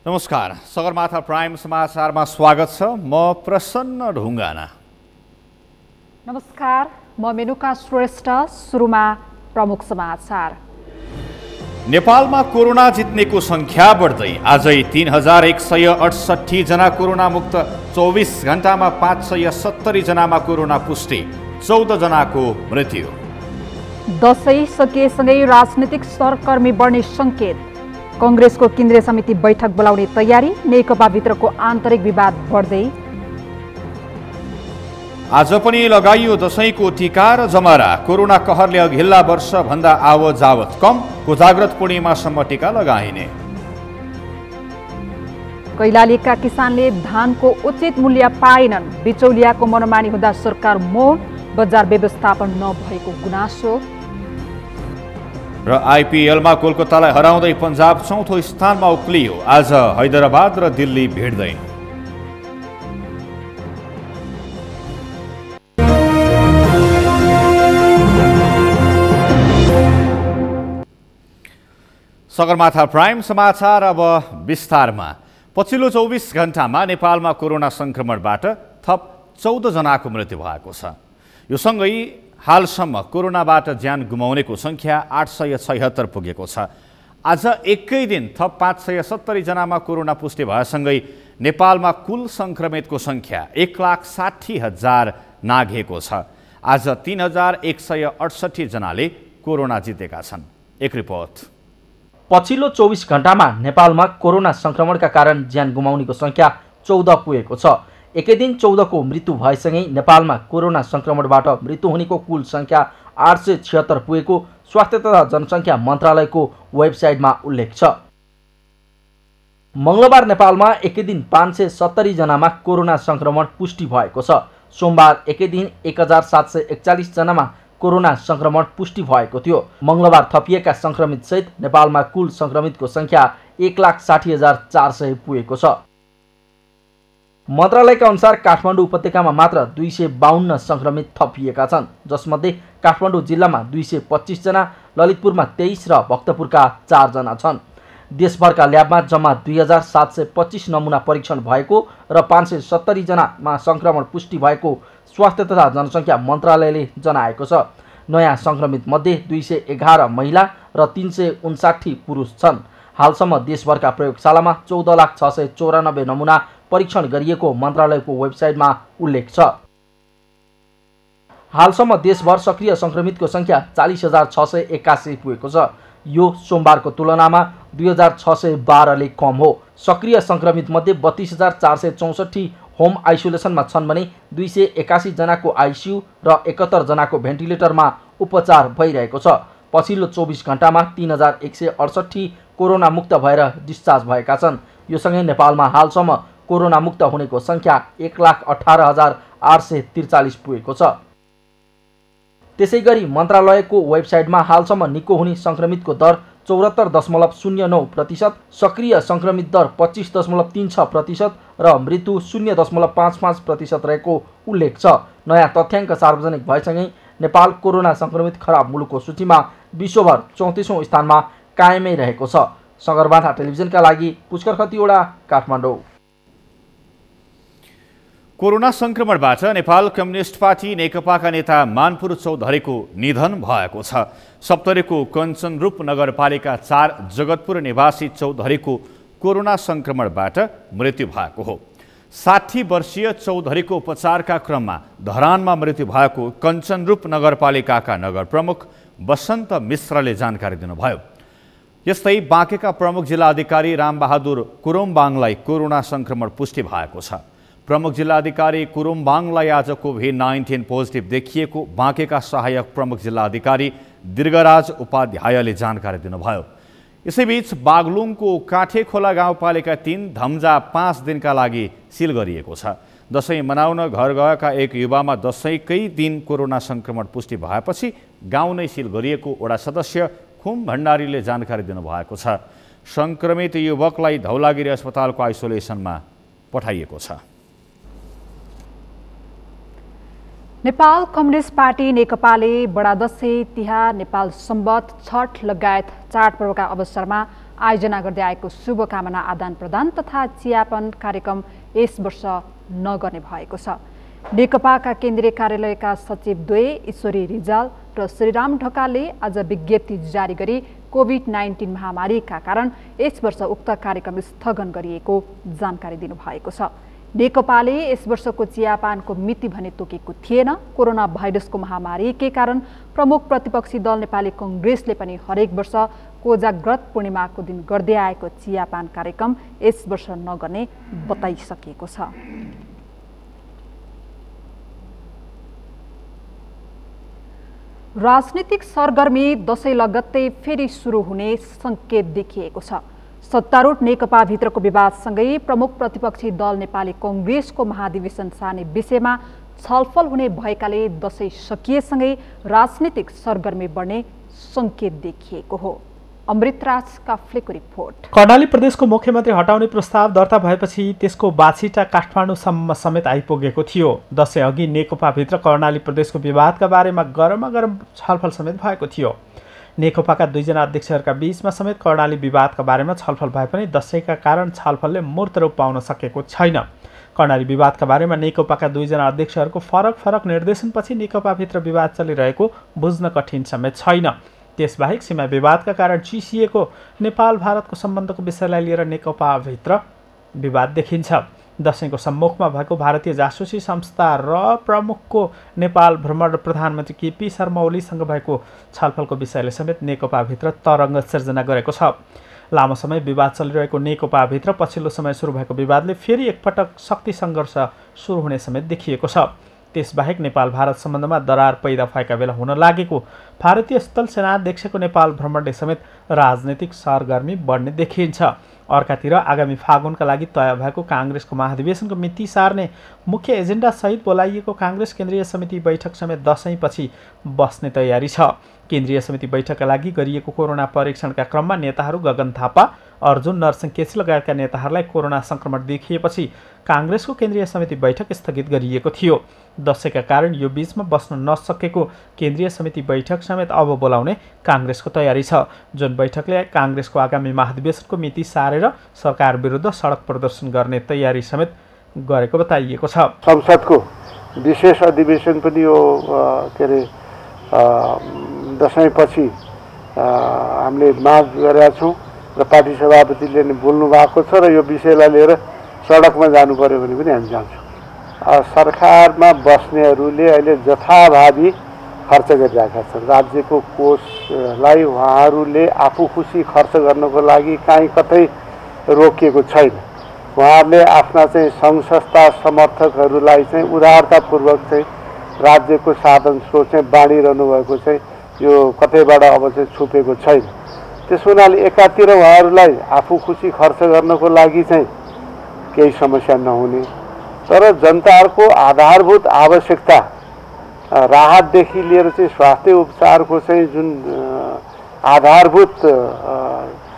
नमस्कार, सगरमाथा प्राइम समाचारमा स्वागत छ। म प्रसन्न ढुङ्गाना। नमस्कार, म मेनुका श्रेष्ठ। सुरुमा प्रमुख समाचार। नेपालमा कोरोना जित्नेको संख्या बढ्दै आजै 3168 जना कोरोना मुक्त। 24 घण्टामा 570 जनामा कोरोना पुष्टि, 14 जनाको मृत्यु। दशैं सकिएसँगै राजनीतिक सहकर्मी बढ्ने संकेत। कांग्रेसको केन्द्रीय समिति बैठक बोलाउने तयारी। नेकपाभित्रको आन्तरिक विवाद बढ्दै। आज पनि लगाइयो दशैंको टीका र जमरा। कोरोना कहरले अघिल्ला वर्ष भन्दा आवत जावत कम। कोजाग्रत पूर्णिमासम्म टीका लगाइने। कैलालीका किसानले धानको उचित मूल्य पाएनन्। बिचौलियाको मनमानी हुँदा सरकार मौन। बजार व्यवस्थापन नभएको गुनासो। र आइपिएलमा कोलकातालाई हराउँदै पन्जाब चौथो स्थानमा उक्लियो। आज हैदराबाद र दिल्ली भिड्दै। सगरमाथा प्राइम समाचार अब विस्तारमा। पछिल्लो 24 घण्टामा नेपालमा कोरोना संक्रमणबाट थप 14 जनाको मृत्यु भएको छ। यो सँगै हालसम्म कोरोनाबाट ज्यान गुमाउनेको संख्या 876 पुगेको छ। आज एकै दिन थप 570 जनामा कोरोना पुष्टि भएसँगै नेपालमा कुल संक्रमितको संख्या 1,60,000 नाघेको छ। आज 3168 जनाले कोरोना जितेका छन्। एक रिपोर्ट। पछिल्लो 24 घण्टामा नेपालमा कोरोना संक्रमणका कारण ज्यान गुमाउनेको संख्या 14 पुगेको छ। एकै दिन 14 को मृत्यु भएसँगै नेपालमा कोरोना संक्रमणबाट मृत्यु हुनेको कुल संख्या 876 पुगेको स्वास्थ्य तथा जनसङ्ख्या मन्त्रालयको वेबसाइटमा उल्लेख छ। मंगलबार नेपालमा एकै दिन 570 जनामा कोरोना संक्रमण पुष्टि भएको छ। सोमबार एकै दिन 1741 जनामा कोरोना संक्रमण पुष्टि भएको थियो। मंगलबार थपिएका संक्रमित सहित नेपालमा कुल संक्रमितको संख्या 1,60,400 पुगेको छ। मन्त्रालयका अनुसार काठमाडौँ उपत्यकामा मात्र 252 संक्रमित थपिएका छन्, जसमध्ये काठमाडौँ जिल्लामा 225 जना, ललितपुरमा 23 र भक्तपुरका 4 जना छन्। देशभरका ल्याबमा जम्मा 2725 नमुना परीक्षण भएको र 570 जनामा संक्रमण पुष्टि भएको स्वास्थ्य तथा जनसङ्ख्या मन्त्रालयले जनाएको छ। नयाँ संक्रमित मध्ये 211 महिला र 359 पुरुष छन्। हालसम्म देशभरका प्रयोगशालामा 14,694 नमुना परीक्षण गरिएको मन्त्रालयको वेबसाइटमा उल्लेख छ। हालसम्म देशभर सक्रिय संक्रमितको संख्या 40,681 पुगेको छ। यो सोमबारको तुलनामा 2,612 ले कम हो। सक्रिय संक्रमित मध्ये 32,464 होम आइसोलेसनमा छन् भने 281 जनाको आइसियु र 71 जनाको भेन्टिलेटरमा उपचार भइरहेको छ। पछिल्लो 24 घण्टामा 3,168 कोरोना मुक्त भएर डिस्चार्ज भएका छन्। यो सँगै नेपालमा हालसम्म कोरोना मुक्त हुनेको संख्या 1,18,843 पुगेको छ। त्यसैगरी मन्त्रालयको वेबसाइटमा हालसम्म निको हुने संक्रमितको दर 74.09%, सक्रिय संक्रमित दर 25.36% र मृत्यु 0.55% रहेको उल्लेख छ। नयाँ तथ्याङ्क सार्वजनिक भएसँगै नेपाल कोरोना संक्रमित खराब मुलुकको सूचीमा विश्वभर 34औं स्थानमा कायमै रहेको छ। सगरमाथा टेलिभिजनका लागि पुष्कर खतिवडा, काठमाडौँ। कोरोना संक्रमणबाट नेपाल कम्युनिस्ट पार्टी नेकपाका नेता मानपुर चौधरीको निधन भएको छ। सप्तरीको कञ्चनरूप नगरपालिका 4 जगतपुर निवासी चौधरीको कोरोना संक्रमणबाट मृत्यु भएको हो। 60 वर्षीय चौधरीको उपचारका क्रममा धरानमा मृत्यु भएको कञ्चनरूप नगरपालिकाका नगर प्रमुख बसन्त मिश्रले जानकारी दिनुभयो। यस्तै बाँकेका प्रमुख जिल्लाधिकारी रामबहादुर कुरुम्बाङलाई कोरोना संक्रमण पुष्टि भएको छ। प्रमुख जिल्लाधिकारी कुरुम्बाङलाई आज कोभिड-19 पोजिटिभ देखिएको बाँकेका सहायक प्रमुख जिल्लाधिकारी दीर्घराज उपाध्यायले जानकारी दिनुभयो। यसैबीच बागलुङको काठेखोला गाउँपालिका 3 धम्जा 5 दिनका लागि सिल गरिएको छ। दशैं मनाउन घर गएका एक युवामा दशैंकै दिन कोरोना संक्रमण पुष्टि भएपछि गाउँ नै सिल गरिएको वडा सदस्य खुम भण्डारीले जानकारी दिनुभएको छ। संक्रमित युवकलाई धौलागिरी अस्पतालको आइसोलेसनमा पठाइएको छ। नेपाल कम्युनिस्ट पार्टी नेकपाले बडा दशैं, तिहार, नेपाल सम्वत, छठ लगायत चाडपर्वका अवसरमा आयोजना गर्दै आएको शुभकामना आदान प्रदान तथा चियापान कार्यक्रम यस वर्ष नगर्ने भएको छ। नेकपाका केन्द्रीय कार्यालयका सचिव द्वय ईश्वरी रिजाल र श्रीराम ढकालले आज विज्ञप्ति जारी गरी कोभिड-19 महामारीका कारण यस वर्ष उक्त कार्यक्रम स्थगन गरिएको जानकारी दिनुभएको छ। नेकपाले यस वर्षको चियापानको मिति भने तोकेको थिएन। कोरोना भाइरसको महामारीकै कारण प्रमुख प्रतिपक्षी दल नेपाली कांग्रेसले पनि हरेक वर्ष कोजाग्रत पूर्णिमाको दिन गर्दै आएको चियापान कार्यक्रम यस वर्ष नगर्ने बताइसकेको छ। राजनीतिक सरगर्मी दशैं लगत्तै फेरि सुरु हुने संकेत देखिएको छ। सत्तारूढ नेकपाभित्रको विवादसँगै प्रमुख प्रतिपक्षी दल नेपाली कांग्रेसको महाधिवेशन सार्ने विषयमा छलफल हुने भएकाले दशैं सकिएसँगै राजनीतिक सरगर्मी बढ्ने संकेत देखिएको हो। अमृतराज काफ्लेको रिपोर्ट। कर्णाली प्रदेशको मुख्यमन्त्री हटाउने प्रस्ताव दर्ता भएपछि त्यसको बाछिटा काठमाडौँसम्म समेत आइपुगेको थियो। दशैं अघि नेकपाभित्र कर्णाली प्रदेशको विवादका बारेमा गरम छलफल समेत भएको थियो। नेकपाका दुईजना अध्यक्षहरूका बीचमा समेत कर्णाली विवादका बारेमा छलफल भए पनि दशैंका कारण छलफलले मूर्त रूप पाउन सकेको छैन। कर्णाली विवादका बारेमा नेकपाका दुईजना अध्यक्षहरूको फरक निर्देशनपछि नेकपाभित्र विवाद चलिरहेको बुझ्न कठिन समेत छैन। त्यसबाहेक सीमा विवादका कारण चिसिएको नेपाल भारतको सम्बन्धको विषयलाई लिएर नेकपाभित्र विवाद देखिन्छ। दशैंको सम्मुखमा भएको भारतीय जासुसी संस्था र प्रमुखको नेपाल भ्रमण प्रधानमन्त्री केपी शर्मा ओलीसँग भएको छलफलको विषयले समेत नेकपाभित्र तरङ्ग सिर्जना गरेको छ। लामो समय विवाद चलिरहेको नेकपाभित्र पछिल्लो समय सुरु भएको विवादले फेरि एकपटक शक्ति सङ्घर्ष सुरु हुने समेत देखिएको छ। त्यसबाहेक नेपाल भारत सम्बन्धमा दरार पैदा भएका बेला हुन लागेको भारतीय स्थल सेनाध्यक्षको नेपाल भ्रमणले समेत राजनीतिक सरगर्मी बढ्ने देखिन्छ। अर्कातिर आगामी फागुनका लागि तय भएको कांग्रेसको महाधिवेशनको मिति सार्ने मुख्य एजेन्डा सहित बोलाइएको कांग्रेस केन्द्रीय समिति बैठक समेत दशैंपछि बस्ने तयारी छ। केन्द्रीय समिति बैठकका लागि गरिएको कोरोना परीक्षणका क्रममा नेताहरू गगन थापा, अर्जुन नरसिंह केसी लगायतका नेताहरूलाई कोरोना संक्रमण देखिएपछि कांग्रेसको केन्द्रीय समिति बैठक स्थगित गरिएको थियो। दशैंका कारण यो बीचमा बस्न नसकेको केन्द्रीय समिति बैठक समेत अब बोलाउने कांग्रेसको तयारी छ, जुन बैठकले कांग्रेसको आगामी महाधिवेशनको मिति सारेर सरकार विरुद्ध सडक प्रदर्शन गर्ने तयारी समेत गरेको बताइएको छ। संसदको विशेष अधिवेशन पनि यो दशैंपछि हामीले माग गरेका छौँ र पार्टी सभापतिले नै बोल्नु भएको छ र यो विषयलाई लिएर सडकमा जानु पर्यो भने पनि हामी जान्छौँ। सरकारमा बस्नेहरूले अहिले जथाभावी खर्च गरिरहेका छन्। राज्यको कोषलाई उहाँहरूले आफू खुसी खर्च गर्नको लागि काहीँ कतै रोकिएको छैन। उहाँहरूले आफ्ना चाहिँ सङ्घ संस्था समर्थकहरूलाई चाहिँ उदारतापूर्वक चाहिँ राज्यको साधन स्रोत चाहिँ बाँडिरहनु भएको चाहिँ यो कतैबाट अब चाहिँ छुपेको छैन। त्यस हुनाले एकातिर उहाँहरूलाई आफू खुसी खर्च गर्नको लागि चाहिँ केही समस्या नहुने, तर जनताहरूको आधारभूत आवश्यकता राहतदेखि लिएर चाहिँ स्वास्थ्य उपचारको चाहिँ जुन आधारभूत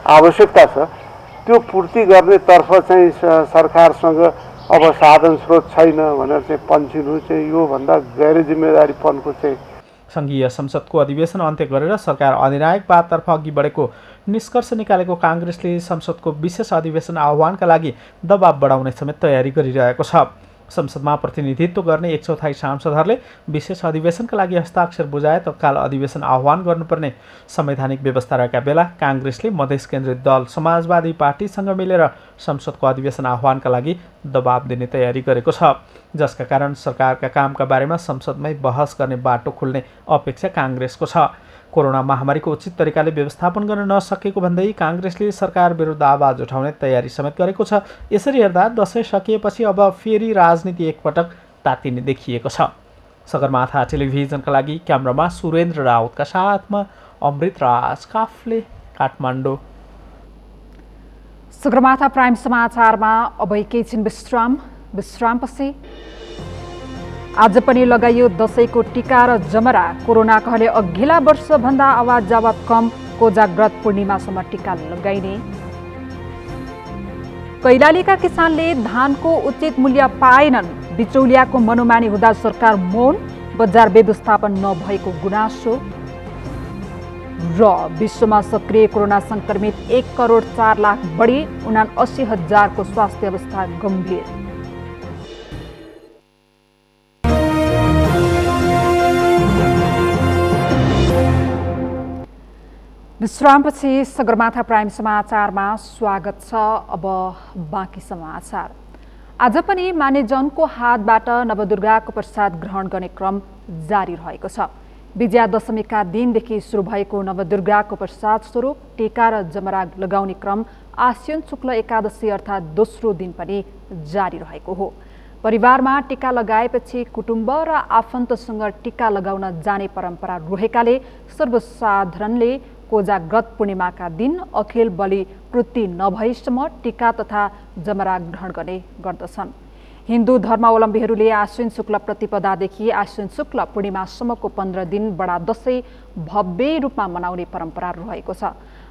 आवश्यकता छ त्यो पूर्ति गर्नेतर्फ चाहिँ सरकारसँग अब साधन स्रोत छैन भनेर चाहिँ पन्छिनु चाहिँ योभन्दा गैर जिम्मेदारीपनको चाहिँ संघीय संसदको अधिवेशन अन्त्य गरेर सरकार अधिनायकवादतर्फ अघि बढेको निष्कर्ष निकालेको कांग्रेसले संसदको विशेष अधिवेशन आह्वानका लागि दबाब बढाउने समेत तयारी गरिरहेको छ। संसदमा प्रतिनिधित्व गर्ने 1/4 सांसदहरूले विशेष अधिवेशनका लागि हस्ताक्षर बुझाए तत्काल अधिवेशन आह्वान गर्नुपर्ने संवैधानिक व्यवस्था रहेका बेला कांग्रेसले मधेस केन्द्रित दल समाजवादी पार्टीसँग मिलेर संसदको अधिवेशन आह्वानका लागि दबाब दिने तयारी गरेको छ, जसका कारण सरकारका कामका बारेमा संसदमै बहस गर्ने बाटो खुल्ने अपेक्षा कांग्रेसको छ। कोरोना महामारीको उचित तरिकाले व्यवस्थापन गर्न नसकेको भन्दै कांग्रेसले सरकार विरुद्ध आवाज उठाउने तयारी समेत गरेको छ। यसरी हेर्दा दशैं सकिएपछि अब फेरि राजनीति एकपटक तातिने देखिएको छ। सगरमाथा टेलिभिजनका लागि क्यामेरामा सुरेन्द्र राउतका साथमा अमृतराज काफ्ले, काठमाडौँ। सगरमाथा प्राइम समाचारमा अब एकैछिन विश्रामपछि आज पनि लगाइयो दशैंको टीका र जमरा। कोरोना कहले अघिल्ला वर्षभन्दा आवाज जावत कम, कोजाग्रत पूर्णिमासम्म टीका लगाइने। कैलालीका किसानले धानको उचित मूल्य पाएनन्, बिचौलियाको मनोमानी हुँदा सरकार मौन, बजार व्यवस्थापन नभएको गुनासो। र विश्वमा सक्रिय कोरोना संक्रमित 1,04,00,000 बढी 79,000 स्वास्थ्य अवस्था गम्भीर। विश्रामपछि सगरमाथा प्राइम समाचारमा स्वागत छ। अब बाँकी समाचार। आज पनि मानिसजनको हातबाट नवदुर्गाको प्रसाद ग्रहण गर्ने क्रम जारी रहेको छ। विजया दशमीका दिनदेखि सुरु भएको नवदुर्गाको प्रसाद स्वरूप टीका र जमरा लगाउने क्रम आश्विन शुक्ल एकादशी अर्थात् दोस्रो दिन पनि जारी रहेको हो। परिवारमा टीका लगाएपछि कुटुम्ब र आफन्तसँग टीका लगाउन जाने परम्परा रहेकाले सर्वसाधारणले कोजाग्रत पूर्णिमाका दिन अखिल बलि कृति नभएसम्म टीका तथा जमरा ग्रहण गर्ने गर्दछन्। हिन्दू धर्मावलम्बीहरूले आश्विन शुक्ल प्रतिपदादेखि आश्विन शुक्ल पूर्णिमासम्मको 15 दिन बडा दशैं भव्य रूपमा मनाउने परम्परा रहेको छ।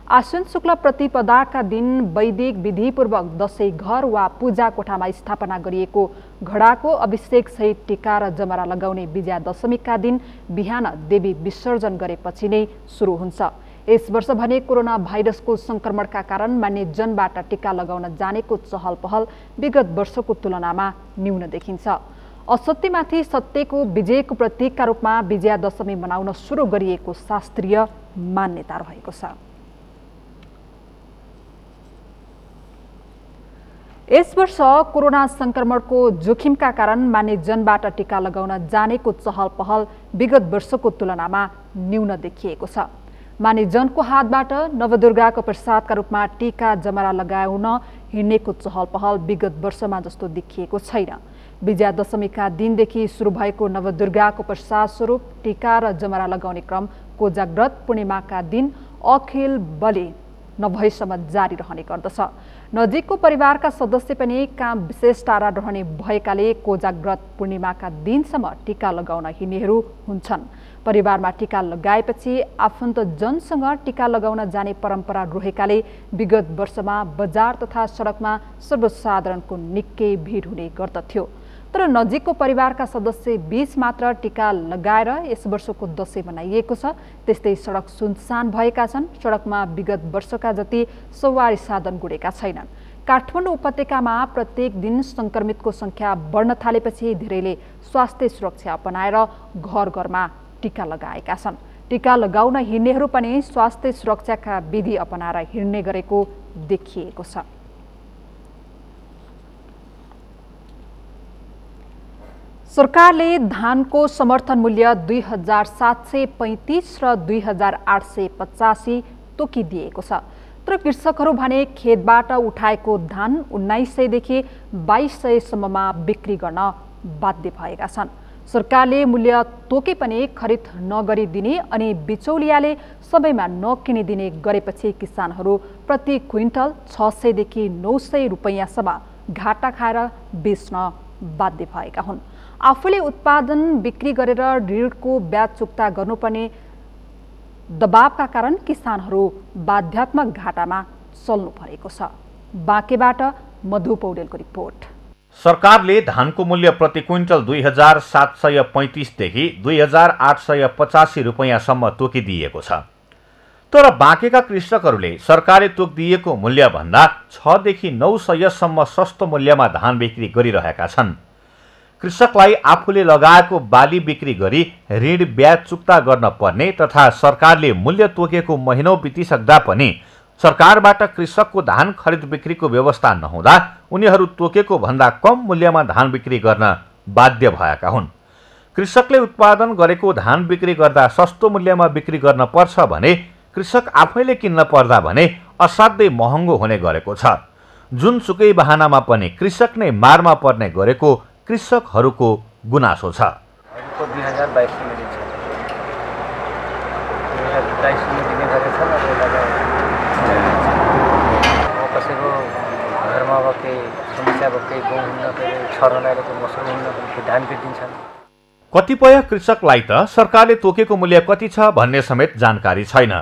आश्विन शुक्ल प्रतिपदाका दिन वैदिक विधिपूर्वक दशैं घर वा पूजा कोठामा स्थापना गरिएको घडाको अभिषेक सहित टीका र जमरा लगाउने विजया दशमीका दिन बिहान देवी विसर्जन गरेपछि नै सुरु हुन्छ। यस वर्ष भने कोरोना भाइरसको संक्रमणका कारण मान्यजनबाट टीका लगाउन जानेको चहल पहल विगत वर्षको तुलनामा न्यून देखिन्छ। असत्यमाथि सत्यको विजयको प्रतीकका रूपमा विजया दशमी मनाउन सुरु गरिएको शास्त्रीय मान्यता रहेको छ। यस वर्ष कोरोना संक्रमणको जोखिमका कारण मानिसजनबाट टीका लगाउन जानेको चहल पहल विगत वर्षको तुलनामा न्यून देखिएको छ। मानिसजनको हातबाट नवदुर्गाको प्रसादका रूपमा टीका जमरा लगाउन हिँडेको चहल पहल विगत वर्षमा जस्तो देखिएको छैन। विजया दशमीका दिनदेखि सुरु भएको नवदुर्गाको प्रसाद स्वरूप टीका र जमरा लगाउने क्रम कोजाग्रत पूर्णिमाका दिन अखिल बलि नभएसम्म जारी रहने गर्दछ। नजिकको परिवारका सदस्य पनि काम विशेष टाढा रहने भएकाले कोजाग्रत पूर्णिमाका दिनसम्म टीका लगाउन हिँड्नेहरू हुन्छन्। परिवारमा टीका लगाएपछि आफन्तजनसँग टीका लगाउन जाने परम्परा रहेकाले विगत वर्षमा बजार तथा सडकमा सर्वसाधारणको निकै भिड हुने गर्दथ्यो। तर नजिकको परिवारका सदस्य बीच मात्र टीका लगाएर यस वर्षको दशैं मनाइएको छ। त्यस्तै सडक सुनसान भएका छन्। सडकमा विगत वर्षका जति सवारी साधन गुडेका छैनन्। काठमाडौँ उपत्यकामा प्रत्येक दिन संक्रमितको संख्या बढ्न थालेपछि धेरैले स्वास्थ्य सुरक्षा अपनाएर घर घरमा टीका लगाएका छन्। टीका लगाउन हिँड्नेहरू पनि स्वास्थ्य सुरक्षाका विधि अपनाएर हिँड्ने गरेको देखिएको छ। सरकारले धानको समर्थन मूल्य 2,735 र 2,885 तोकिदिएको छ। तर कृषकहरू भने खेतबाट उठाएको धान 1900 देखि 2200 सम्ममा बिक्री गर्न बाध्य भएका छन्। सरकारले मूल्य तोके पनि खरिद नगरिदिने अनि बिचौलियाले सबैमा नकिनिदिने गरेपछि किसानहरू प्रति क्विन्टल 600 देखि 900 रुपैयाँसम्म घाटा खाएर बेच्न बाध्य भएका हुन्। आफूले उत्पादन बिक्री गरेर ऋणको ब्याज चुक्ता गर्नुपर्ने दबावका कारण किसानहरू बाध्यात्मक घाटामा चल्नु परेको छ। बाँकेबाट मधु पौडेलको रिपोर्ट। सरकारले धानको मूल्य प्रति क्विन्टल 2,735 देखि 2,885 रुपैयाँसम्म तोकिदिएको छ। तर बाँकेका कृषकहरूले सरकारले तोकिदिएको मूल्यभन्दा 6 देखि 900 सम्म सस्तो मूल्यमा धान बिक्री गरिरहेका छन्। कृषकलाई आफूले लगाएको बाली बिक्री गरी ऋण ब्याज चुक्ता गर्न पर्ने तथा सरकारले मूल्य तोकेको महिनौ बितिसक्दा पनि सरकारबाट कृषकको धान खरिद बिक्रीको व्यवस्था नहुँदा उनीहरू तोकेको भन्दा कम मूल्यमा धान बिक्री गर्न बाध्य भएका हुन्। कृषकले उत्पादन गरेको धान बिक्री गर्दा सस्तो मूल्यमा बिक्री गर्न पर्छ भने कृषक आफैले किन्न पर्दा भने असाध्यै महँगो हुने गरेको छ। जुनसुकै बहानामा पनि कृषक नै मारमा पर्ने गरेको कृषकहरूको गुनासो छ। 2022 कसैको घरमा अब केही समस्या अब केही गहुँ हुन्न, छर्न लागेको मसुर हुन्न, धान बिग्रिन्छन्। कतिपय कृषकलाई त सरकारले तोकेको मूल्य कति छ भन्ने समेत जानकारी छैन।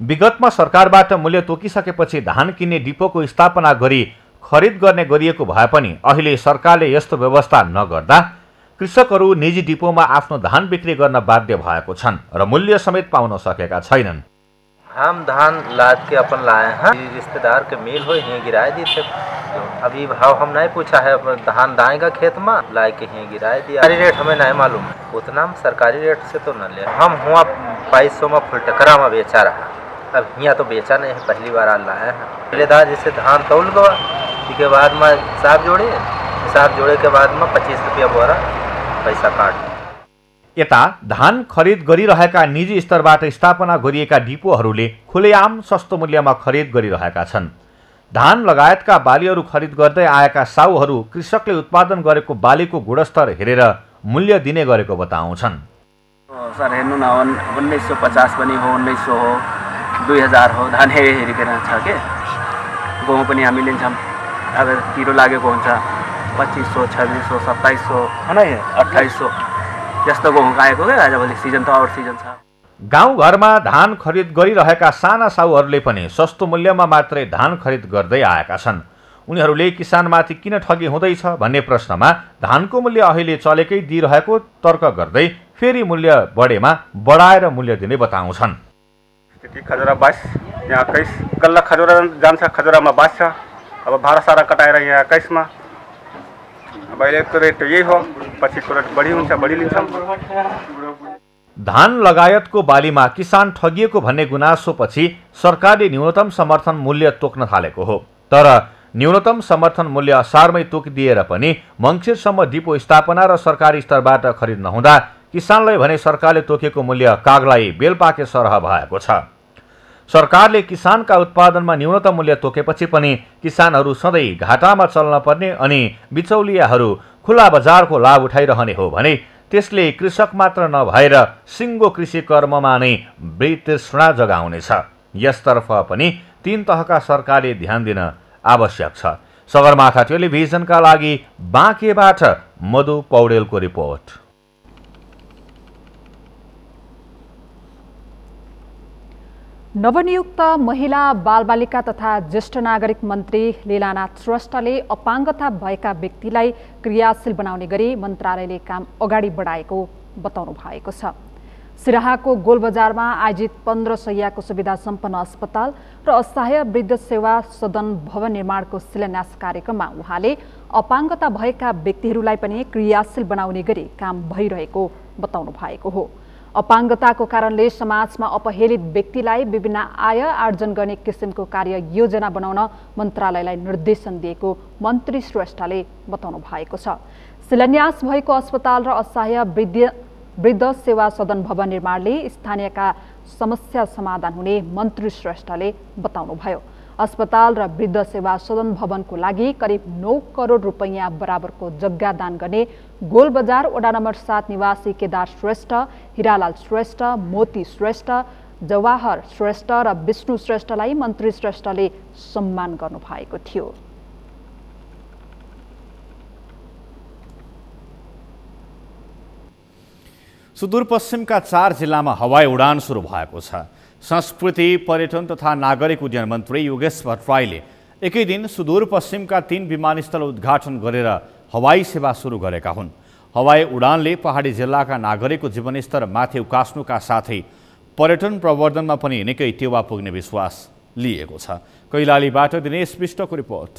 विगतमा सरकारबाट मूल्य तोकिसकेपछि धान किन्ने डिपोको स्थापना गरी खरिद गर्ने गरिएको भए पनि अहिले सरकारले यस्तो व्यवस्था नगर्दा कृषकहरू निजी डिपोमा आफ्नो धान बिक्री गर्न बाध्य भएको छन् र मूल्य समेत पाउन सकेका छैनन्। हम धान लाद के अपन लाए हैं, रिश्तेदार के मिल हो यहीं गिराए दिए थे। अभी भाव हम नहीं पूछा है, धान दाएगा खेत में लाए के यहीं गिराए दिया। सरकारी रेट हमें नहीं मालूम, उतना सरकारी रेट से तो न ले। हम हुआ 2200 में फुल टकरा में बेचा रहा, अब यहाँ तो बेचा नहीं, पहली बार लाए हैं। पहले दार जैसे धान तौल गया, इसके बाद में हिसाब जोड़े के बाद में 25 रुपया बोरा पैसा काट। यता धान खरिद गरिरहेका निजी स्तरबाट स्थापना गरिएका डिपोहरूले खुलेआम सस्तो मूल्यमा खरिद गरिरहेका छन्। धान लगायतका बालीहरू खरिद गर्दै आएका साउहरू कृषकले उत्पादन गरेको बालीको गुणस्तर हेरेर मूल्य दिने गरेको बताउँछन्। सर हेर्नु न, 1950 पनि हो, 1900 हो, 2000 हो, धान हेरिकन छ के। गहुँ पनि हामी लिन्छौँ, अब किलो लागेको हुन्छ 2500, 2600, 2700, 2800 जस्तो गहुँ आएको क्या। आजभोलि सिजन त आउट सिजन छ। गाउँघरमा धान खरिद गरिरहेका साना साउहरूले पनि सस्तो मूल्यमा मात्रै धान खरिद गर्दै आएका छन्। उनीहरूले किसानमाथि किन ठगी हुँदैछ भन्ने प्रश्नमा धानको मूल्य अहिले चलेकै दिइरहेको तर्क गर्दै फेरि मूल्य बढेमा बढाएर मूल्य दिने बताउँछन्। खजुरा 22, यहाँ 21, कल्ला खजुरा जान्छ, खजुरामा 22 छ। अब भाडा सारा कटाएर यहाँ 21 मा। अब अहिलेको रेट यही हो, पछिको रेट बढी हुन्छ, बढी लिन्छौँ। धान लगायतको बालीमा किसान ठगिएको भन्ने गुनासोपछि सरकारले न्यूनतम समर्थन मूल्य तोक्न थालेको हो। तर न्यूनतम समर्थन मूल्य असारमै तोकिदिएर पनि मङ्सिरसम्म डिपो स्थापना र सरकारी स्तरबाट खरिद नहुँदा किसानलाई भने सरकारले तोकेको मूल्य कागलाई बेल पाके सरह भएको छ। सरकारले किसानका उत्पादनमा न्यूनतम मूल्य तोकेपछि पनि किसानहरू सधैँ घाटामा चल्न पर्ने अनि बिचौलियाहरू खुला बजारको लाभ उठाइरहने हो भने त्यसले कृषक मात्र नभएर सिङ्गो कृषि कर्ममा नै वितृष्णा जगाउनेछ। यसतर्फ पनि 3 तहका सरकारले ध्यान दिन आवश्यक छ। सगरमाथा टेलिभिजनका लागि बाँकेबाट मधु पौडेलको रिपोर्ट। नवनियुक्त महिला बालबालिका तथा ज्येष्ठ नागरिक मन्त्री लीलानाथ श्रेष्ठले अपाङ्गता भएका व्यक्तिलाई क्रियाशील बनाउने गरी मन्त्रालयले काम अगाडि बढाएको बताउनु भएको छ। सिराहाको गोलबजारमा आयोजित 15 शय्याको सुविधा सम्पन्न अस्पताल र असहाय वृद्ध सेवा सदन भवन निर्माणको शिलान्यास कार्यक्रममा उहाँले अपाङ्गता भएका व्यक्तिहरूलाई पनि क्रियाशील बनाउने गरी काम भइरहेको बताउनु भएको हो। अपाङ्गताको कारणले समाजमा अपहेलित व्यक्तिलाई विभिन्न आय आर्जन गर्ने किसिमको कार्य योजना बनाउन मन्त्रालयलाई निर्देशन दिएको मन्त्री श्रेष्ठले बताउनु भएको छ। शिलान्यास भएको अस्पताल र असहाय वृद्ध सेवा सदन भवन निर्माणले स्थानीयका समस्या समाधान हुने मन्त्री श्रेष्ठले बताउनुभयो। अस्पताल र वृद्ध सेवा सदन भवनको लागि करिब 9 करोड रुपैयाँ बराबरको जग्गा दान गर्ने गोलबजार वडा नम्बर 7 निवासी केदार श्रेष्ठ, हिरालाल श्रेष्ठ, मोती श्रेष्ठ, जवाहर श्रेष्ठ र विष्णु श्रेष्ठलाई मन्त्री श्रेष्ठले सम्मान गर्नुभएको थियो। सुदूरपश्चिमका 4 जिल्लामा हवाई उडान सुरु भएको छ। संस्कृति, पर्यटन तथा नागरिक उड्डयन मन्त्री योगेश भट्टराईले एकै दिन सुदूरपश्चिमका 3 विमानस्थल उद्घाटन गरेर हवाई सेवा सुरु गरेका हुन्। हवाई उडानले पहाडी जिल्लाका नागरिकको जीवनस्तर माथि उकास्नुका साथै पर्यटन प्रवर्धनमा पनि निकै टेवा पुग्ने विश्वास लिएको छ। कैलालीबाट दिनेश विष्टको रिपोर्ट।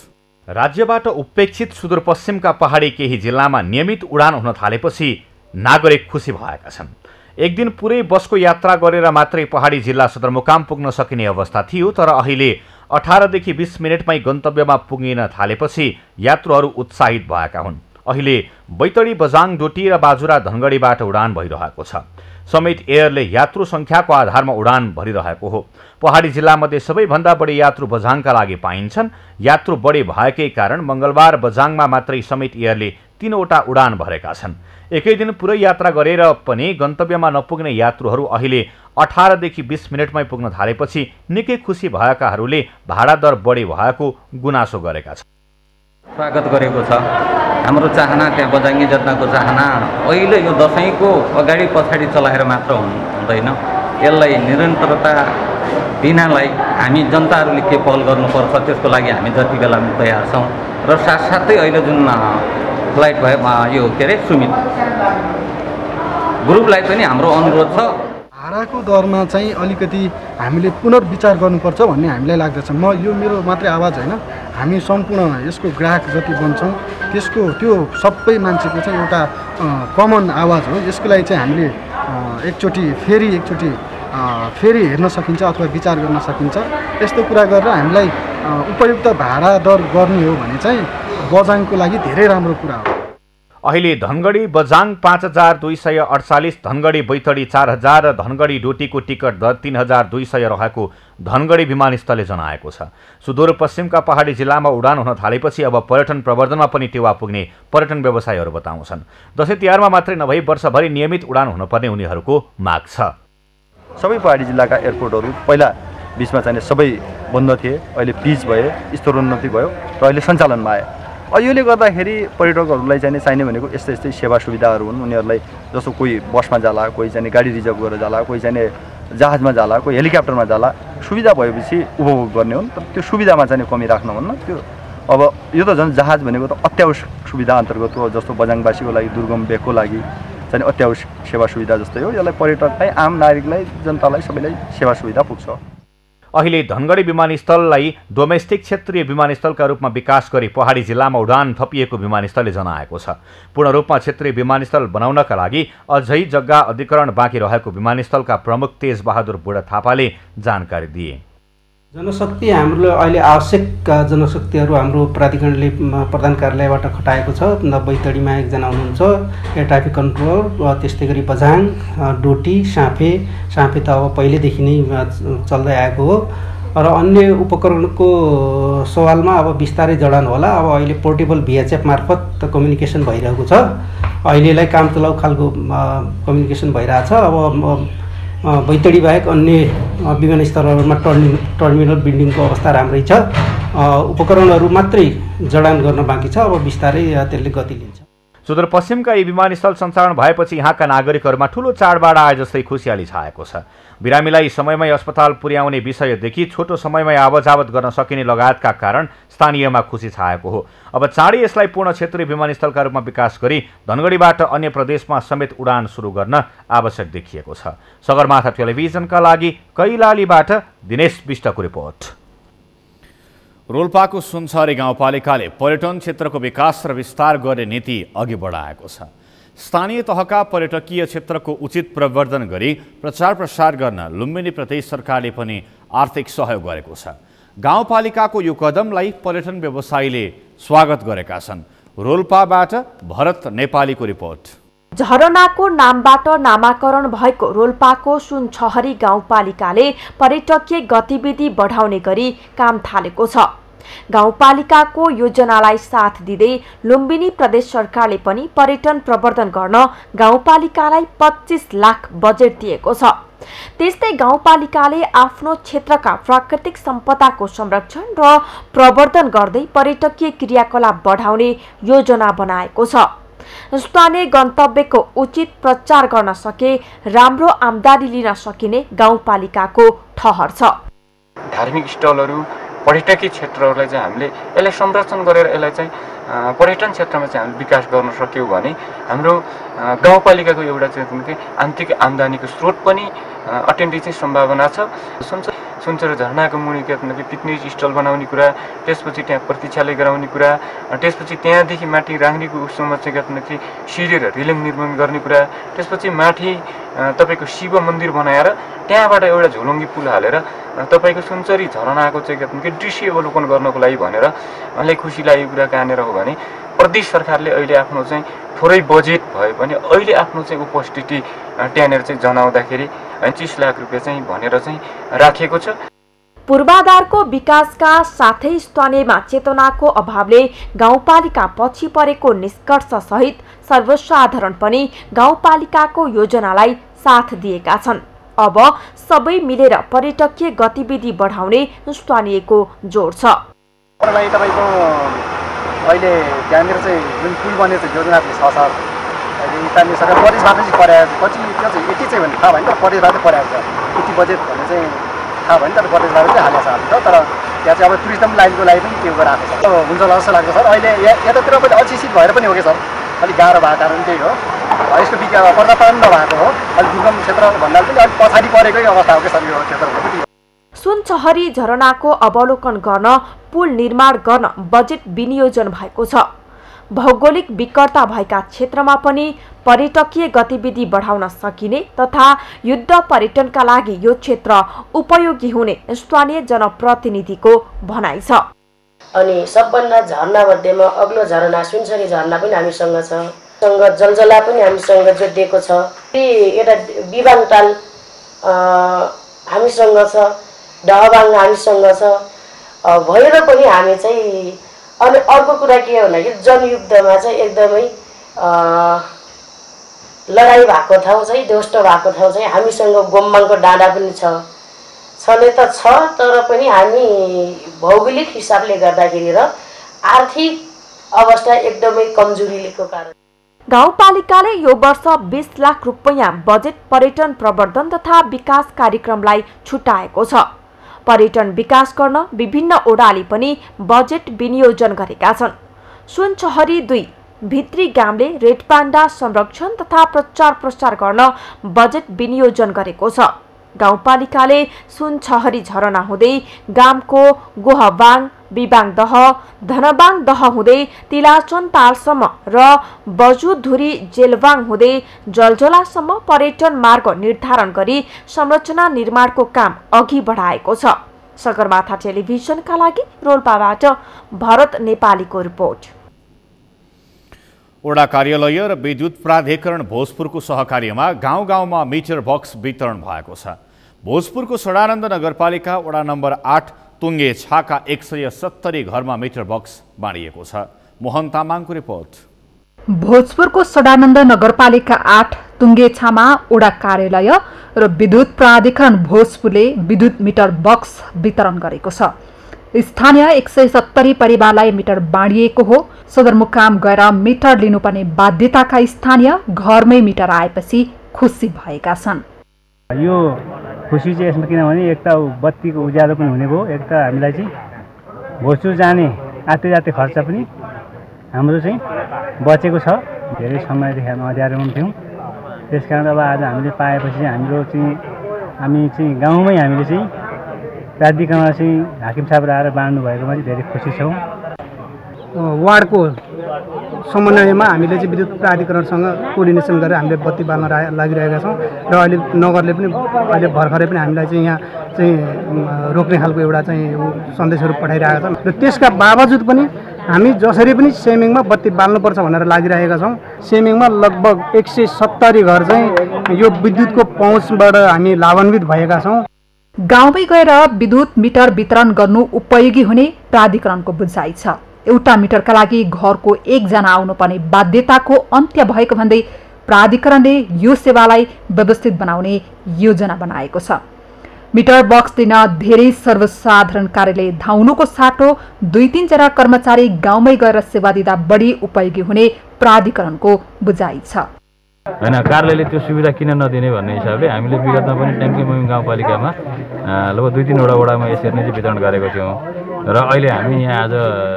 राज्यबाट उपेक्षित सुदूरपश्चिमका पहाडी केही जिल्लामा नियमित उडान हुन थालेपछि नागरिक खुसी भएका छन्। एक दिन पुरै बसको यात्रा गरेर मात्रै पहाडी जिल्ला सदरमुकाम पुग्न सकिने अवस्था थियो, तर अहिले 18 देखि 20 मिनेटमै गन्तव्यमा पुगिन थालेपछि यात्रुहरू उत्साहित भएका हुन्। अहिले बैतडी, बजाङ, डोटी र बाजुरा धनगढीबाट उडान भइरहेको छ। समेत एयरले यात्रु सङ्ख्याको आधारमा उडान भरिरहेको हो। पहाडी जिल्लामध्ये सबैभन्दा बढी यात्रु बझाङका लागि पाइन्छन्। यात्रु बढी भएकै कारण मङ्गलबार बझाङमा मात्रै समेत एयरले 3 वटा उडान भरेका छन्। एकै दिन पुरै यात्रा गरेर पनि गन्तव्यमा नपुग्ने यात्रुहरू अहिले 18 देखि 20 मिनेटमै पुग्न थालेपछि निकै खुसी भएकाहरूले भाडा दर बढी भएको गुनासो गरेका छन्। स्वागत गरेको छ। हाम्रो चाहना त्यहाँ बजाङ्गे जनताको चाहना अहिले यो दशैंको अगाडि पछाडि चलाएर मात्र हुँदैन, यसलाई निरन्तरता दिनलाई हामी जनताहरूले के पहल गर्नुपर्छ त्यसको लागि हामी जति बेला तयार छौँ। र साथसाथै अहिले जुन फ्लाइट भयो यो के अरे सुमित ग्रुपलाई पनि हाम्रो अनुरोध छ, भाडाको दरमा चाहिँ अलिकति हामीले पुनर्विचार गर्नुपर्छ भन्ने हामीलाई लाग्दछ। यो मेरो मात्रै आवाज होइन, हामी सम्पूर्ण यसको ग्राहक जति बन्छौँ त्यसको त्यो सबै मान्छेको चाहिँ एउटा कमन आवाज हो। यसको लागि चाहिँ हामीले एकचोटि फेरि हेर्न सकिन्छ अथवा विचार गर्न सकिन्छ। यस्तो कुरा गरेर हामीलाई उपयुक्त भाडा दर गर्ने हो भने चाहिँ बजाङको लागि धेरै राम्रो कुरा हो। अहिले धनगढी बजाङ 5248, धनगढी बैतडी 4000 र धनगढी डोटीको टिकट दर 3200 रहेको धनगढी विमानस्थलले जनाएको छ। सुदूरपश्चिमका पहाडी जिल्लामा उडान हुन थालेपछि अब पर्यटन प्रवर्धनमा पनि टेवा पुग्ने पर्यटन व्यवसायीहरू बताउँछन्। दसैँ तिहारमा मात्रै नभई वर्षभरि नियमित उडान हुनुपर्ने उनीहरूको माग छ। सबै पहाडी जिल्लाका एयरपोर्टहरू पहिला बिचमा चाहिँ सबै बन्द थिए, अहिले पिच भए, स्तरोन्नति भयो र अहिले सञ्चालनमा आए। यसले गर्दाखेरि पर्यटकहरूलाई चाहिँ चाहिने भनेको यस्तै सेवा सुविधाहरू हुन्। उनीहरूलाई जस्तो कोही बसमा जाला, कोही चाहिँ गाडी रिजर्भ गरेर जाला, कोही चाहिँ जहाजमा जाला, कोही हेलिकप्टरमा जाला, सुविधा भएपछि उपभोग गर्ने हुन्। तर त्यो सुविधामा चाहिँ कमी राख्नुहुन्न। त्यो अब यो त झन् जहाज भनेको त अत्यावश्यक सुविधा अन्तर्गत हो। जस्तो बजाङवासीको लागि, दुर्गम भेगको लागि चाहिँ अत्यावश्यक सेवा सुविधा जस्तै हो। यसलाई पर्यटकलाई, आम नागरिकलाई, जनतालाई सबैलाई सेवा सुविधा पुग्छ। अहिले धनगढी विमानस्थललाई डोमेस्टिक क्षेत्रीय विमानस्थलका रूपमा विकास गरी पहाडी जिल्लामा उडान थपिएको विमानस्थलले जनाएको छ। पूर्ण रूपमा क्षेत्रीय विमानस्थल बनाउनका लागि अझै जग्गा अधिग्रहण बाँकी रहेको विमानस्थलका प्रमुख तेजबहादुर बुढा थापाले जानकारी दिए। जनशक्ति हाम्रो अहिले आवश्यक जनशक्तिहरू हाम्रो प्राधिकरणले प्रधान कार्यालयबाट खटाएको छ। बैतडीमा एकजना हुनुहुन्छ एयर ट्राफिक कन्ट्रोल, त्यस्तै गरी बझाङ, डोटी, साँपे त अब पहिलेदेखि नै चल्दै आएको हो। र अन्य उपकरणको सवालमा अब बिस्तारै जडान होला। अब अहिले पोर्टेबल VHF मार्फत कम्युनिकेसन भइरहेको छ। अहिलेलाई काम चलाउ खालको कम्युनिकेसन भइरहेछ। अब बैतडी बाहेक अन्य विमानस्थलहरूमा टर्मिनल बिल्डिङको अवस्था राम्रै छ। उपकरणहरू मात्रै जडान गर्न बाँकी छ। अब बिस्तारै त्यसले गति लिन्छ। सुदूरपश्चिमका यी विमानस्थल सञ्चालन भएपछि यहाँका नागरिकहरूमा ठूलो चाडबाड आए जस्तै खुसियाली छाएको छ। बिरामीलाई समयमै अस्पताल पुर्याउने विषयदेखि छोटो समयमै आवतजावत गर्न सकिने लगायतका कारण स्थानीयमा खुसी छाएको हो। अब चाँडै यसलाई पूर्ण क्षेत्रीय विमानस्थलका रूपमा विकास गरी धनगढीबाट अन्य प्रदेशमा समेत उडान सुरु गर्न आवश्यक देखिएको छ। सगरमाथा टेलिभिजनका लागि कैलालीबाट दिनेश विष्टको रिपोर्ट। रोल्पाको सुनसरी गाउँपालिकाले पर्यटन क्षेत्रको विकास र विस्तार गर्ने नीति अघि बढाएको छ। स्थानीय तहका पर्यटकीय क्षेत्रको उचित प्रवर्धन गरी प्रचार प्रसार गर्न लुम्बिनी प्रदेश सरकारले पनि आर्थिक सहयोग गरेको छ। गाउँपालिकाको यो कदमलाई पर्यटन व्यवसायीले स्वागत गरेका छन्। रोल्पाबाट भरत नेपालीको रिपोर्ट। झरनाको नामबाट नामाकरण भएको रोल्पाको सुनछहरी गाउँपालिकाले पर्यटकीय गतिविधि बढाउने गरी काम थालेको छ। गाउँपालिकाको योजनालाई साथ दिँदै लुम्बिनी प्रदेश सरकारले पनि पर्यटन प्रवर्धन गर्न गाउँपालिकालाई 25 लाख बजेट दिएको छ। त्यस्तै गाउँपालिकाले आफ्नो क्षेत्रका प्राकृतिक सम्पदाको संरक्षण र प्रवर्धन गर्दै पर्यटकीय क्रियाकलाप बढाउने योजना बनाएको छ। स्थानीय गन्तव्यको उचित प्रचार गर्न सके राम्रो आम्दानी लिन सकिने गाउँपालिकाको ठहर छ। धार्मिक स्थलहरू, पर्यटकीय क्षेत्रहरूलाई चाहिँ हामीले यसलाई संरक्षण गरेर यसलाई चाहिँ पर्यटन क्षेत्रमा चाहिँ हामीले विकास गर्न सक्यौँ भने हाम्रो गाउँपालिकाको एउटा चाहिँ आन्तरिक आम्दानीको स्रोत पनि अटेन्डी चाहिँ सम्भावना छ। सुनसरी झरनाको मुनि पिकनिक स्टल बनाउने कुरा, त्यसपछि त्यहाँ प्रतीक्षालय गराउने कुरा, त्यसपछि त्यहाँदेखि माथि राङ्गीको उसमा चाहिँ सिँढी र रेलिङ निर्माण गर्ने कुरा, त्यसपछि माथि तपाईँको शिव मन्दिर बनाएर त्यहाँबाट एउटा झोलुङ्गी पुल हालेर तपाईँको सुनसरी झरनाको चाहिँ दृश्य अवलोकन गर्नको लागि भनेर मलाई खुसी लागेको कुरा कहाँनिर हो भने प्रदेश सरकारले अहिले आफ्नो चाहिँ थोरै बजेट भए पनि अहिले आफ्नो चाहिँ उपस्थिति त्यहाँनिर चाहिँ जनाउँदाखेरि 25 लाख रुपियाँ चाहिँ भनेर चाहिँ राखेको छ। पूर्वाधारको विकासका साथै स्थानीयमा चेतनाको अभावले गाउँपालिका पछि परेको निष्कर्ष सहित सर्वसाधारण पनि गाउँपालिकाको योजनालाई साथ दिएका छन्। अब सबै मिलेर पर्यटकीय गतिविधि बढाउने स्थानीयको जोड छ। तपाईको अहिले त्यहाँनिर चाहिँ जुन पुल बनेको छ योजना छ सर, अहिले स्थानीय सरकार प्रदेशबाट चाहिँ पऱ्याएको कति त्यो चाहिँ यति चाहिँ भने थाहा भएन, तर प्रदेशबाट पऱ्याएको छ। यति बजेट भन्ने चाहिँ थाहा भएन, तर प्रदेशबाट चाहिँ हालेको छ हामीले। तर त्यहाँ चाहिँ अब टुरिज्म लाइनको लागि पनि त्यो गराएको छ। हुन्छ होला जस्तो लाग्छ सर। अहिले यतातिर पनि अशिक्षित भएर पनि हो कि सर, अलिक गाह्रो भएको कारण त्यही हो। यसको पर्दापन नभएको हो। अलिक दुर्गम क्षेत्र भन्दा पनि अलिक पछाडि परेकै अवस्था हो कि सर यो क्षेत्रको। सुनचहरी झरनाको अवलोकन गर्न पुल निर्माण गर्न बजेट विनियोजन भएको छ। भौगोलिक विकटता भएका क्षेत्रमा पनि पर्यटकीय गतिविधि बढाउन सकिने तथा युद्ध पर्यटनका लागि यो क्षेत्र उपयोगी हुने स्थानीय जनप्रतिनिधिको भनाइ छ। अनि सबभन्दा झरना मध्येमा अग्लो झरना सुनचरी झरना पनि हामीसँग छ। जलजला पनि हामीसँग जोडिएको छ। एउटा बिबाङताल हामीसँग छ। डहबाङ हामीसँग छ। भएर पनि हामी चाहिँ अनि अर्को कुरा के हो भन्दाखेरि जनयुद्धमा चाहिँ एकदमै लडाइँ भएको ठाउँ चाहिँ ध्वस्त भएको ठाउँ चाहिँ हामीसँग गोम्बाङको डाँडा पनि छनै त छ, तर पनि हामी भौगोलिक हिसाबले गर्दाखेरि र आर्थिक अवस्था एकदमै कमजोरीको कारण गाउँपालिकाले यो वर्ष 20 लाख रुपैयाँ बजेट पर्यटन प्रवर्धन तथा विकास कार्यक्रमलाई छुट्याएको छ। पर्यटन विकास गर्न विभिन्न ओडाले पनि बजेट विनियोजन गरेका छन्। सुनचहरी 2 भित्री गामले रेड पाण्डा संरक्षण तथा प्रचार प्रसार गर्न बजेट विनियोजन गरेको छ। गाउँपालिकाले सुनचहरी झरना हुँदै गामको गोहबाङ, बिबाङदह, धनबाङदह हुँदै तिलाचन तालसम्म र बजुधुरी जेलबाङ हुँदै जलजलासम्म पर्यटन मार्ग निर्धारण गरी संरचना निर्माणको काम अघि बढाएको छ। सगरमाथा टेलिभिजनका लागि रोल्पाबाट भरत नेपालीको रिपोर्ट। वडा कार्यालय र विद्युत प्राधिकरण भोजपुरको सहकार्यमा गाउँ गाउँमा मिटर बक्स वितरण भएको छ। भोजपुरको सडानन्द नगरपालिका वडा नम्बर 8 तुङ्गे छाका 170 घरमा मिटर बक्स बाँडिएको छ। मोहन तामाङको रिपोर्ट। भोजपुरको सडानन्द नगरपालिका 8 तुङ्गे छामा वडा कार्यालय र विद्युत प्राधिकरण भोजपुरले विद्युत मिटर बक्स वितरण गरेको छ। स्थानीय 170 परिवारलाई मिटर बाँडिएको हो। सदरमुकाम गएर मिटर लिनुपर्ने बाध्यताका स्थानीय घरमै मिटर आएपछि खुसी भएका छन्। यो खुसी चाहिँ यसमा किनभने एक त बत्तीको उज्यालो पनि हुने भयो, एक त हामीलाई चाहिँ भोजपुर जाने आते जाते खर्च पनि हाम्रो चाहिँ बचेको छ। धेरै समयदेखि हामी अँध्यारोमा थियौँ, त्यसकारण अब आज हामीले पाएपछि हामी चाहिँ गाउँमै हामीले चाहिँ प्राधिकरणमा चाहिँ हाकिम साहब आएर बाँड्नु भएकोमा चाहिँ धेरै खुसी छौँ। वार्डको समन्वयमा हामीले चाहिँ विद्युत प्राधिकरणसँग कोअर्डिनेसन गरेर हामीले बत्ती बाल्न लागिरहेका छौँ र अहिले नगरले पनि अहिले भर्खरै पनि हामीलाई चाहिँ यहाँ चाहिँ रोक्ने खालको एउटा चाहिँ सन्देशहरू पठाइरहेका छन् र त्यसका बावजुद पनि हामी जसरी पनि सेमिङमा बत्ती बाल्नुपर्छ भनेर लागिरहेका छौँ। सेमिङमा लगभग 170 घर चाहिँ यो विद्युतको पहुँचबाट हामी लाभान्वित भएका छौँ। गाउँमै गएर विद्युत मिटर वितरण गर्नु उपयोगी हुने प्राधिकरणको बुझाइ छ। एउटा मिटरका लागि घरको एकजना आउनुपर्ने बाध्यताको अन्त्य भएको भन्दै प्राधिकरणले यो सेवालाई व्यवस्थित बनाउने योजना बनाएको छ। मिटर बक्स दिन धेरै सर्वसाधारण कार्यालय धाउनुको साटो 2-3 जना कर्मचारी गाउँमै गएर सेवा दिँदा बढी उपयोगी हुने प्राधिकरणको बुझाइ छ। हैन, कार्यालयले त्यो सुविधा किन नदिने भन्ने हिसाबले हामीले विगतमा पनि ट्याङ्कीमुङ गाउँपालिकामा लगभग 2-3 वडामा यसरी नै वितरण गरेको थियौँ र अहिले हामी यहाँ आज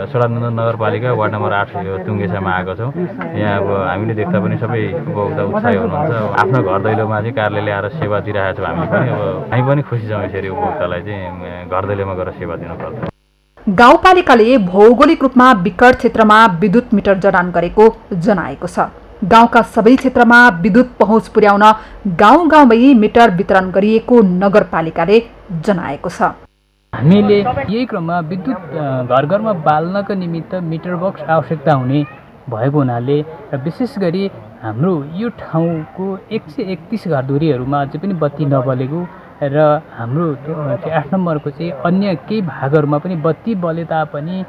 सडानन्द नगरपालिका वार्ड नम्बर 8 यो तुङ्गेछामा आएको छौँ। यहाँ अब हामीले देख्दा पनि सबै उपभोक्ता उत्साही हुनुहुन्छ। आफ्नो घर दैलोमा चाहिँ कार्यालयले आएर सेवा दिइरहेको छौँ। हामी पनि खुसी छौँ यसरी उपभोक्तालाई चाहिँ घर दैलोमा गएर सेवा दिनुपर्छ। गाउँपालिकाले भौगोलिक रूपमा विकट क्षेत्रमा विद्युत मिटर जडान गरेको जनाएको छ। गाउँका सबै क्षेत्रमा विद्युत पहुँच पुर्याउन गाउँ गाउँमै मिटर वितरण गरिएको नगरपालिकाले जनाएको छ। हामीले यही क्रममा विद्युत घर घरमा बाल्नको निमित्त मिटर बक्स आवश्यकता हुने भएको हुनाले र विशेष गरी हाम्रो यो ठाउँको 131 घरधुरीहरूमा अझै पनि बत्ती नबलेको र हाम्रो 8 नम्बरको चाहिँ अन्य केही भागहरूमा पनि बत्ती बले तापनि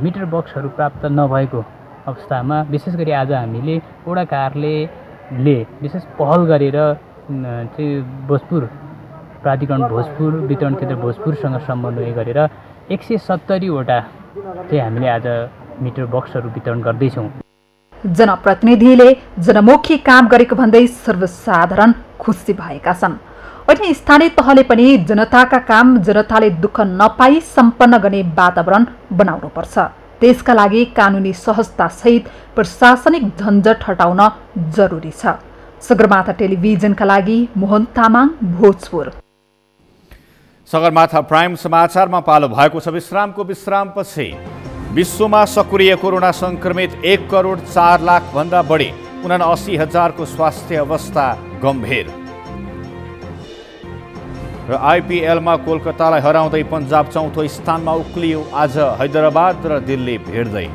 मिटर बक्सहरू प्राप्त नभएको अवस्थामा विशेष गरी आज हामीले वडा कार्यालयले विशेष पहल गरेर चाहिँ भोजपुर प्राधिकरण भोजपुर वितरण केन्द्र भोजपुरसँग समन्वय गरेर 170 वटा चाहिँ हामीले आज मिटर बक्सहरू वितरण गर्दैछौँ। जनप्रतिनिधिले जनमुखी काम गरेको भन्दै सर्वसाधारण खुसी भएका छन्। अनि स्थानीय तहले पनि जनताका काम जनताले दुःख नपाई सम्पन्न गर्ने वातावरण बनाउनुपर्छ। त्यसका लागि कानुनी सहजतासहित प्रशासनिक झन्झट हटाउन जरुरी छ। सगरमाथा टेलिभिजनका लागि मोहन तामाङ, भोजपुर। सगरमाथा प्राइम समाचारमा पालो भएको छ विश्रामको विश्रामपछि। विश्वमा सक्रिय कोरोना संक्रमित 1,04,00,000 भन्दा बढी, 79,000 को स्वास्थ्य अवस्था गम्भीर। र आइपिएलमा कोलकातालाई हराउँदै पन्जाब चौथो स्थानमा उक्लियो। आज हैदराबाद र दिल्ली भिड्दै।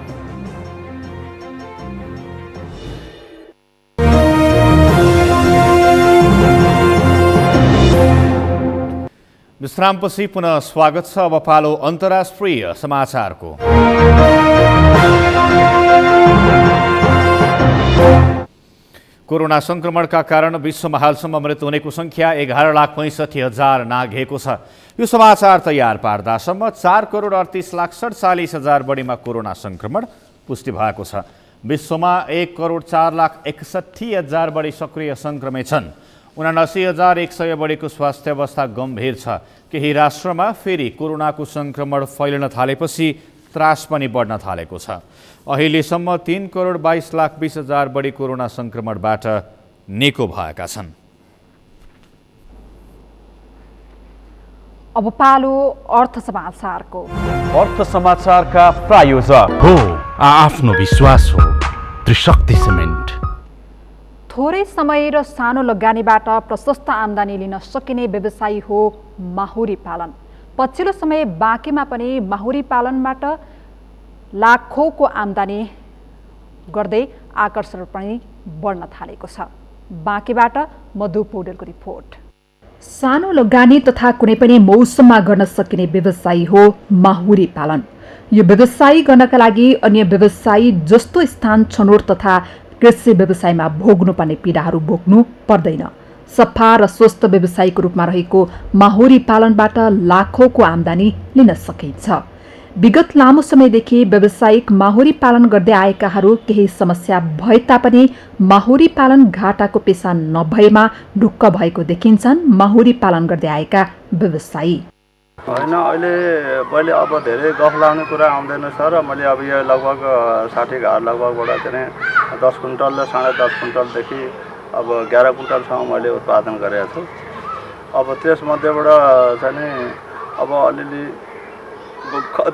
विश्रामपछि पुनः स्वागत छ। अब पालो अन्तर्राष्ट्रिय समाचारको। कोरोना संक्रमणका कारण विश्वमा हालसम्म मृत्यु हुनेको संख्या 11,65,000 नाघेको छ। यो समाचार तयार पार्दासम्म 4,38,47,000 बढीमा कोरोना संक्रमण पुष्टि भएको छ। विश्वमा 1,04,61,000 बढी सक्रिय संक्रमित छन्। 79,100 बढीको स्वास्थ्य अवस्था गम्भीर छ। केही राष्ट्रमा फेरि कोरोनाको संक्रमण फैलन थालेपछि त्रास पनि बढ्न थालेको छ। अहिलेसम्म 3,22,20,000 बढी कोरोना संक्रमणबाट निको भएका छन्। अब पालो अर्थ समाचारको। अर्थ समाचारका प्रायोजक हो आफ्नो विश्वास हो त्रिशक्ति सिमेन्ट। थोरै समय र सानो लगानीबाट प्रशस्त आम्दानी लिन सकिने व्यवसायी हो माहुरी पालन। पछिल्लो समय बाँकीमा पनि माहुरी पालनबाट लाखौंको आम्दानी गर्दै आकर्षण पनि बढ्न थालेको छ। बाँकीबाट मधु पौडेलको रिपोर्ट। सानो लगानी तथा कुनै पनि मौसममा गर्न सकिने व्यवसायी हो माहुरी पालन। यो व्यवसाय गर्नका लागि अन्य व्यवसायी जस्तो स्थान छनौट तथा कृषि व्यवसायमा भोग्नुपर्ने पीडाहरू भोग्नु पर्दैन। सफा र स्वस्थ व्यवसायको रूपमा रहेको माहुरी पालनबाट लाखौंको आम्दानी लिन सकिन्छ। विगत लामो समयदेखि व्यावसायिक माहुरी पालन गर्दै आएकाहरू केही समस्या भए तापनि माहुरी पालन घाटाको पेशा नभएमा ढुक्क भएको देखिन्छन् माहुरी पालन गर्दै आएका व्यवसायी। होइन, मैले अब धेरै गफ लाउने कुरा आउँदैन सर। मैले अब यो लगभग 60 घर लगभगबाट चाहिँ 10 कुन्टल र 10.5 कुन्टलदेखि अब 11 कुन्टलसम्म मैले उत्पादन गरेको छु। अब त्यसमध्येबाट चाहिँ अब अलिअलि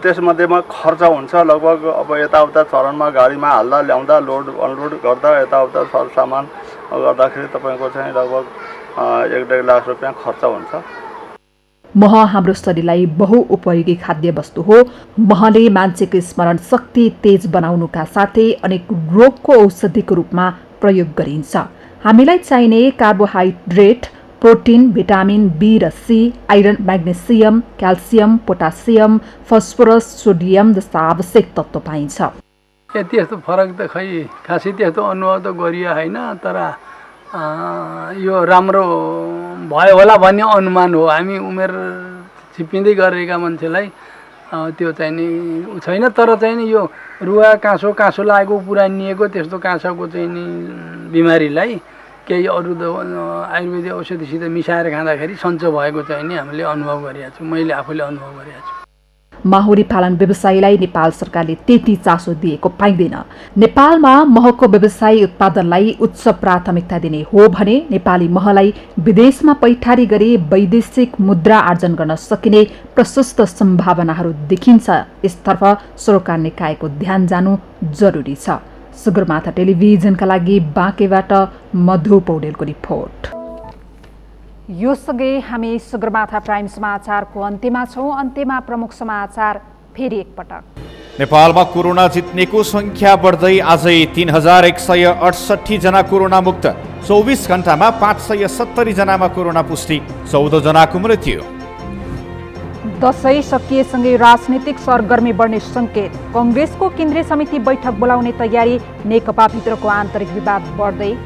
त्यसमध्येमा खर्च हुन्छ लगभग अब यताउता चरणमा गाडीमा हाल्दा ल्याउँदा लोड अनलोड गर्दा यताउता सरसामान गर्दाखेरि तपाईँको चाहिँ लगभग 1.5 लाख रुपियाँ खर्च हुन्छ। मह हाम्रो शरीरलाई बहुउपयोगी खाद्य वस्तु हो। महले मान्छेको स्मरण शक्ति तेज बनाउनुका साथै अनेक रोगको औषधिको रूपमा प्रयोग गरिन्छ। हामीलाई चाहिने कार्बोहाइड्रेट, प्रोटिन, भिटामिन बी र C, iron, magnesium, calcium, potassium, phosphorus, sodium जस्ता आवश्यक तत्त्व पाइन्छ। यति यस्तो फरक त खै खासै त्यस्तो अनुभव त गरियो होइन, तर यो राम्रो भयो होला भन्ने अनुमान हो। हामी उमेर छिप्पिँदै गरेका मान्छेलाई त्यो चाहिँ नि छैन, तर चाहिँ नि यो रुवा काँसो लागेको पुरानिएको त्यस्तो काँसोको चाहिँ नि बिमारीलाई केही अरू आयुर्वेदिक औषधिसित मिसाएर खाँदाखेरि सन्चो भएको चाहिँ नि हामीले अनुभव गरेका छौँ। मैले आफूले अनुभव गरेको छु। माहुरी पालन व्यवसायलाई नेपाल सरकारले त्यति चासो दिएको पाइँदैन। नेपालमा महको व्यवसायी उत्पादनलाई उच्च प्राथमिकता दिने हो भने नेपाली महलाई विदेशमा पैठारी गरी वैदेशिक मुद्रा आर्जन गर्न सकिने प्रशस्त सम्भावनाहरू देखिन्छ। यसतर्फ सरकार निकायको ध्यान जानु जरुरी छ। सगरमाथा टेलिभिजनका लागि बाँकेबाट मधु पौडेलको रिपोर्ट। यो सँगै हामी सगरमाथा प्राइम समाचारको अन्त्यमा छौँ। अन्त्यमा प्रमुख समाचार फेरि एकपटक। नेपालमा कोरोना जित्नेको संख्या बढ्दै आजै 3,168 जना कोरोना मुक्त। 24 घण्टामा 570 जनामा कोरोना पुष्टि, 14 जनाको मृत्यु। दशैं सकिएसँगै राजनीतिक सरगर्मी बढ्ने संकेत। कांग्रेसको केन्द्रीय समिति बैठक बोलाउने तयारी, नेकपा भित्रको आन्तरिक विवाद बढ्दै।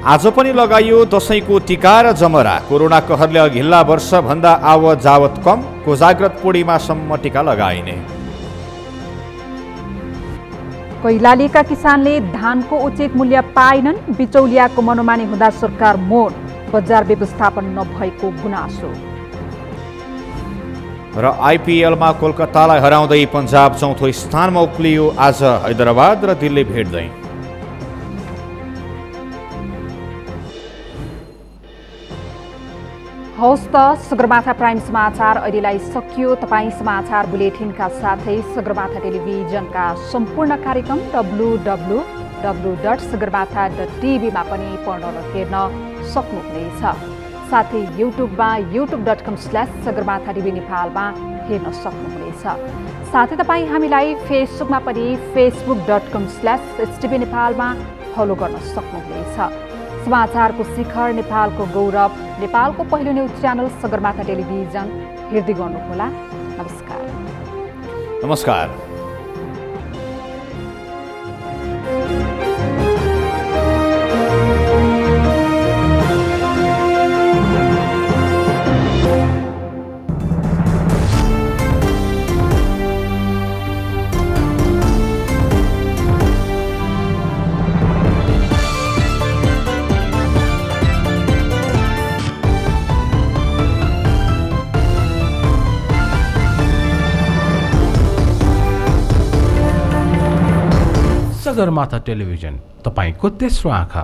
आज पनि लगाइयो दशैंको टीका र जमरा। कोरोना कहरले अघिल्ला वर्ष भन्दा आवत जावत कम, कोजाग्रत पूर्णिमासम्म टीका लगाइने। कैलालीका किसानले धानको उचित मूल्य पाएनन्, बिचौलियाको मनोमानी हुँदा सरकार मौन, बजार व्यवस्थापन नभएको गुनासो। र आइपिएलमा कोलकातालाई हराउँदै पन्जाब चौथो स्थानमा उक्लियो। आज हैदराबाद र दिल्ली भेट्दै। हौस् त सगरमाथा प्राइम समाचार अहिलेलाई सकियो। तपाईँ समाचार बुलेटिनका साथै सगरमाथा टेलिभिजनका सम्पूर्ण कार्यक्रम www.sagarmatha.tv मा पनि पढ्न र हेर्न सक्नुहुनेछ। साथै युट्युबमा youtube.com/sagarmatha TV नेपालमा हेर्न सक्नुहुनेछ। साथै तपाईँ हामीलाई फेसबुकमा पनि facebook.com/STV नेपालमा फलो गर्न सक्नुहुनेछ। समाचारको शिखर, नेपालको गौरव, नेपालको पहिलो न्युज च्यानल सगरमाथा टेलिभिजन हेर्दै गर्नुहोला। नमस्कार। नमस्कार। सगरमाथा टेलिभिजन, तपाईको तेस्रो आँखा।